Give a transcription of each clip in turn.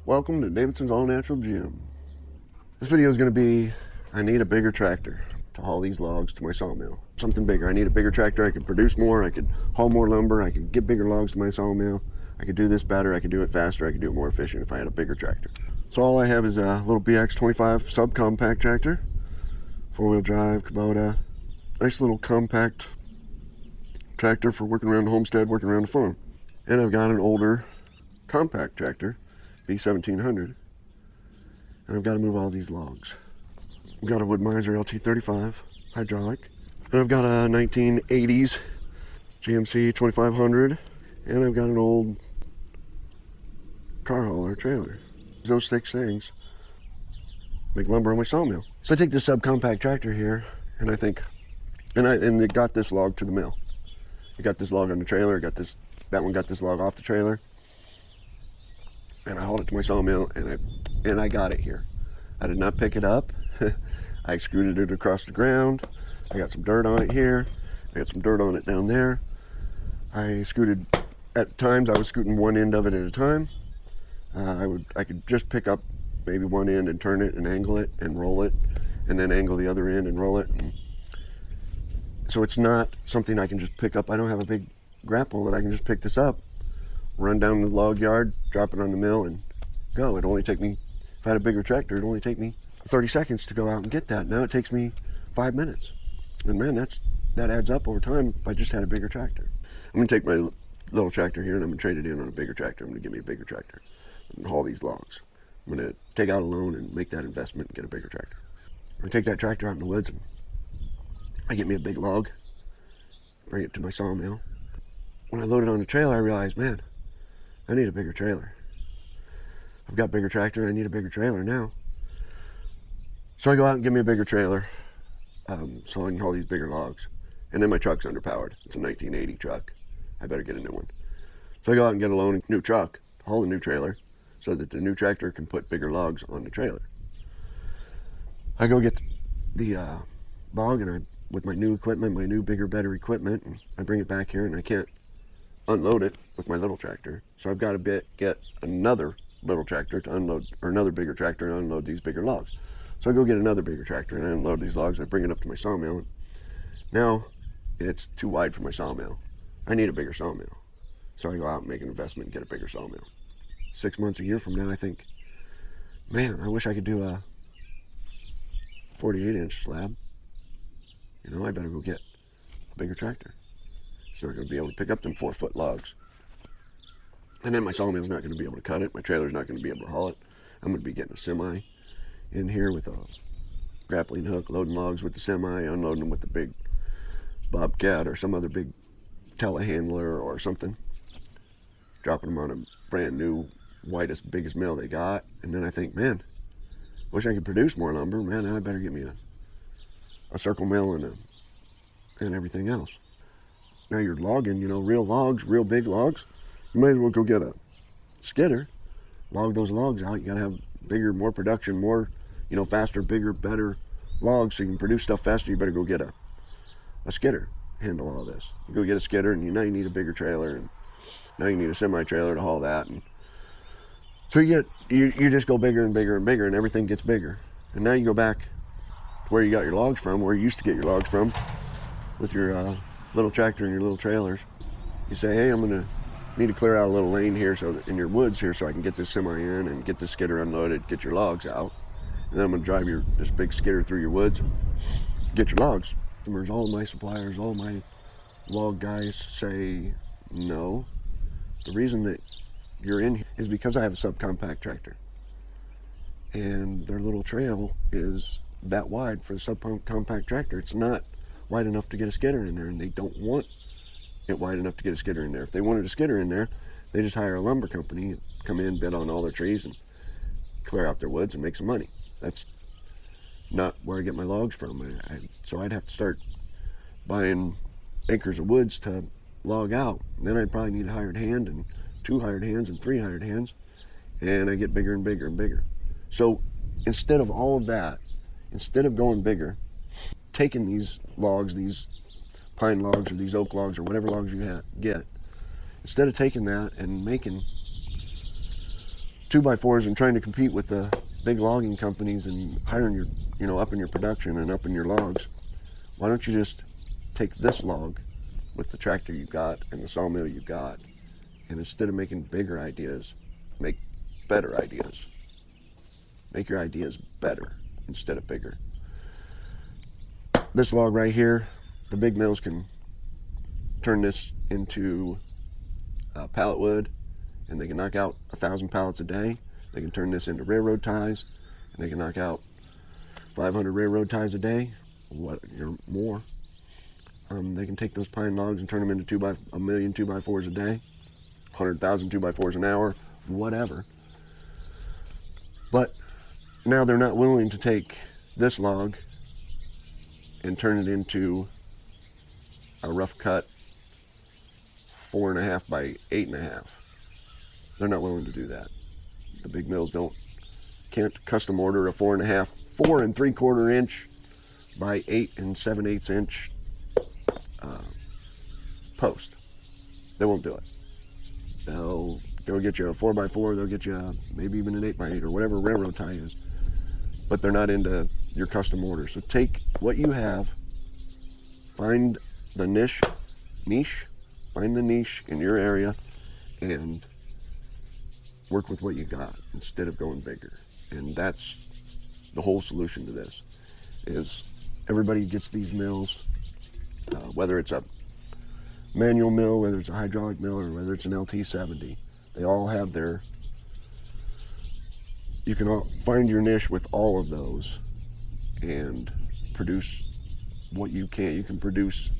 Welcome to Davidson's All Natural Gym. This video is going to be, I need a bigger tractor to haul these logs to my sawmill. Something bigger. I need a bigger tractor. I could produce more. I could haul more lumber. I could get bigger logs to my sawmill. I could do this better. I could do it faster. I could do it more efficient if I had a bigger tractor. So all I have is a little BX25 subcompact tractor. 4-wheel drive, Kubota. Nice little compact tractor for working around the homestead, working around the farm. And I've got an older compact tractor, B1700, and I've got to move all these logs. I've got a Wood-Mizer LT35 hydraulic, and I've got a 1980s GMC 2500, and I've got an old car hauler trailer. Those 6 things make lumber on my sawmill. So I take this subcompact tractor here, and I think, and it got this log to the mill. It got this log on the trailer. That one got this log off the trailer. And I hauled it to my sawmill, and I got it here. I did not pick it up. I extruded it across the ground. I got some dirt on it here. I got some dirt on it down there. I scooted, at times I was scooting one end of it at a time. I could just pick up maybe one end and turn it and angle it and roll it, and then angle the other end and roll it. And so it's not something I can just pick up. I don't have a big grapple that I can just pick this up, run down the log yard, drop it on the mill, and go. It'd only take me, if I had a bigger tractor, it'd only take me 30 seconds to go out and get that. Now it takes me 5 minutes. And man, that adds up over time if I just had a bigger tractor. I'm gonna take my little tractor here and I'm gonna trade it in on a bigger tractor. I'm gonna get me a bigger tractor and haul these logs. I'm gonna take out a loan and make that investment and get a bigger tractor. I'm gonna take that tractor out in the woods and I get me a big log, bring it to my sawmill. When I load it on the trailer, I realized, man, I need a bigger trailer. I've got a bigger tractor, I need a bigger trailer now. So I go out and get me a bigger trailer, so I can haul these bigger logs. And then my truck's underpowered. It's a 1980 truck. I better get a new one. So I go out and get a loan new truck, haul the new trailer, so that the new tractor can put bigger logs on the trailer. I go get the log, and with my new equipment, my new bigger, better equipment, and I bring it back here, and I can't unload it with my little tractor. So I've got to get another little tractor to unload, or another bigger tractor and unload these bigger logs. So I go get another bigger tractor and I unload these logs. I bring it up to my sawmill. Now it's too wide for my sawmill. I need a bigger sawmill. So I go out and make an investment and get a bigger sawmill. 6 months, a year from now, I think, man, I wish I could do a 48-inch slab. You know, I better go get a bigger tractor. It's not going to be able to pick up them 4-foot logs. And then my sawmill's not going to be able to cut it. My trailer's not going to be able to haul it. I'm going to be getting a semi in here with a grappling hook, loading logs with the semi, unloading them with the big Bobcat or some other big telehandler or something. Dropping them on a brand new, whitest, biggest mill they got. And then I think, man, wish I could produce more lumber. Man, I better get me a circle mill and everything else. Now you're logging, you know, real logs, real big logs. You might as well go get a skidder, log those logs out. You gotta have bigger, more production, more, you know, faster, bigger, better logs so you can produce stuff faster. You better go get a skidder, handle all this. You go get a skidder, and now you need a bigger trailer, and now you need a semi-trailer to haul that. And so you just go bigger and bigger and bigger, and everything gets bigger. And now you go back to where you got your logs from, where you used to get your logs from, with your little tractor and your little trailers. You say, hey, I'm gonna need to clear out a little lane here, so that in your woods here, so I can get this semi in and get this skidder unloaded, get your logs out. And then I'm gonna drive this big skidder through your woods and get your logs. And there's all my suppliers, all my log guys say no. The reason that you're in here is because I have a subcompact tractor, and their little trail is that wide for the subcompact tractor. It's not wide enough to get a skidder in there, and they don't want it wide enough to get a skidder in there. If they wanted a skidder in there, they just hire a lumber company, come in, bid on all their trees, and clear out their woods and make some money. That's not where I get my logs from. So I'd have to start buying acres of woods to log out. And then I'd probably need a hired hand, and 2 hired hands, and 3 hired hands, and I get bigger and bigger and bigger. So instead of all of that, instead of going bigger, taking these logs, these pine logs or these oak logs or whatever logs you get, instead of taking that and making 2x4s and trying to compete with the big logging companies and hiring your, upping your production and upping your logs, why don't you just take this log with the tractor you got and the sawmill you got, and instead of making bigger ideas, make better ideas. Make your ideas better instead of bigger. This log right here, the big mills can turn this into pallet wood, and they can knock out 1,000 pallets a day. They can turn this into railroad ties, and they can knock out 500 railroad ties a day, more. They can take those pine logs and turn them into a million 2x4s a day, 100,000 2x4s an hour, whatever. But now they're not willing to take this log and turn it into a rough cut 4.5 by 8.5. They're not willing to do that. The big mills can't custom order a 4 3/4 inch by 8 7/8 inch post. They won't do it. They'll go get you a 4x4, they'll get you maybe even an 8x8 or whatever railroad tie is, but they're not into your custom order. So take what you have, find the niche, find the niche in your area, and work with what you got instead of going bigger. And that's the whole solution to this, is everybody gets these mills, whether it's a manual mill, whether it's a hydraulic mill, or whether it's an LT70, they all have you can find your niche with all of those and produce what you can. You can produce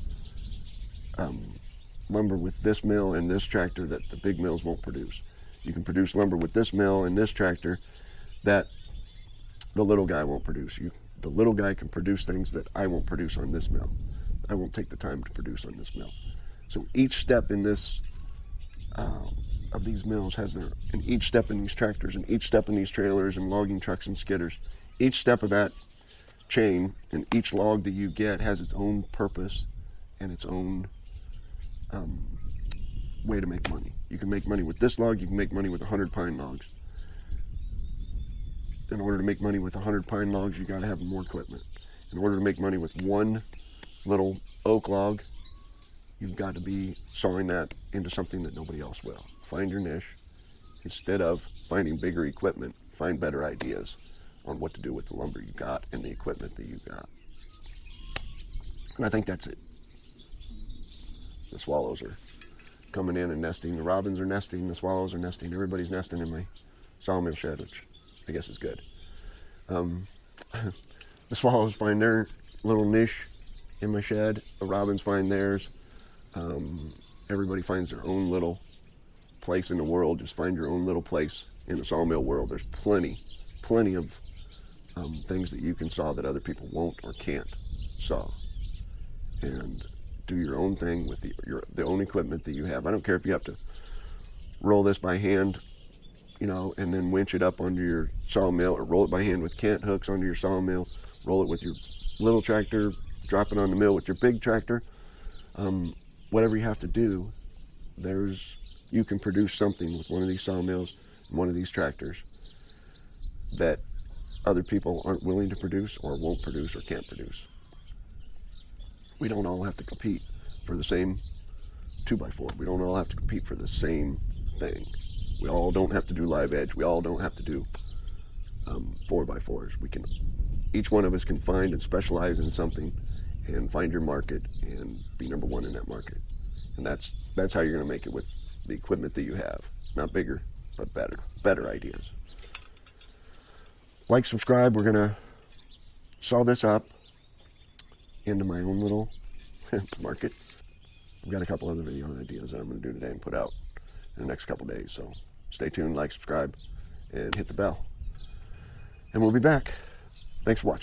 lumber with this mill and this tractor that the big mills won't produce. You can produce lumber with this mill and this tractor that the little guy won't produce. The little guy can produce things that I won't produce on this mill. I won't take the time to produce on this mill. So each step in this of these mills and each step in these tractors, and each step in these trailers and logging trucks and skidders, each step of that chain and each log that you get has its own purpose and its own way to make money. You can make money with this log, you can make money with 100 pine logs. In order to make money with 100 pine logs, you got to have more equipment. In order to make money with one little oak log, you've got to be sawing that into something that nobody else will. Find your niche. Instead of finding bigger equipment, find better ideas on what to do with the lumber you got and the equipment that you got. And I think that's it. The swallows are coming in and nesting. The robins are nesting. The swallows are nesting. Everybody's nesting in my sawmill shed, which I guess is good. The swallows find their little niche in my shed. The robins find theirs. Everybody finds their own little place in the world. Just find your own little place in the sawmill world. There's plenty of things that you can saw that other people won't or can't saw. And do your own thing with the own equipment that you have. I don't care if you have to roll this by hand, and then winch it up onto your sawmill, or roll it by hand with cant hooks onto your sawmill, roll it with your little tractor, drop it on the mill with your big tractor. Whatever you have to do, you can produce something with one of these sawmills and one of these tractors that other people aren't willing to produce or won't produce or can't produce. We don't all have to compete for the same 2x4. We don't all have to compete for the same thing. We all don't have to do live edge. We all don't have to do 4x4s. Each one of us can find and specialize in something and find your market and be number one in that market. And that's how you're going to make it with the equipment that you have. Not bigger, but better ideas. Like, subscribe. We're going to saw this up into my own little market. I've got a couple other video ideas that I'm going to do today and put out in the next couple days. So stay tuned, like, subscribe, and hit the bell. And we'll be back. Thanks for watching.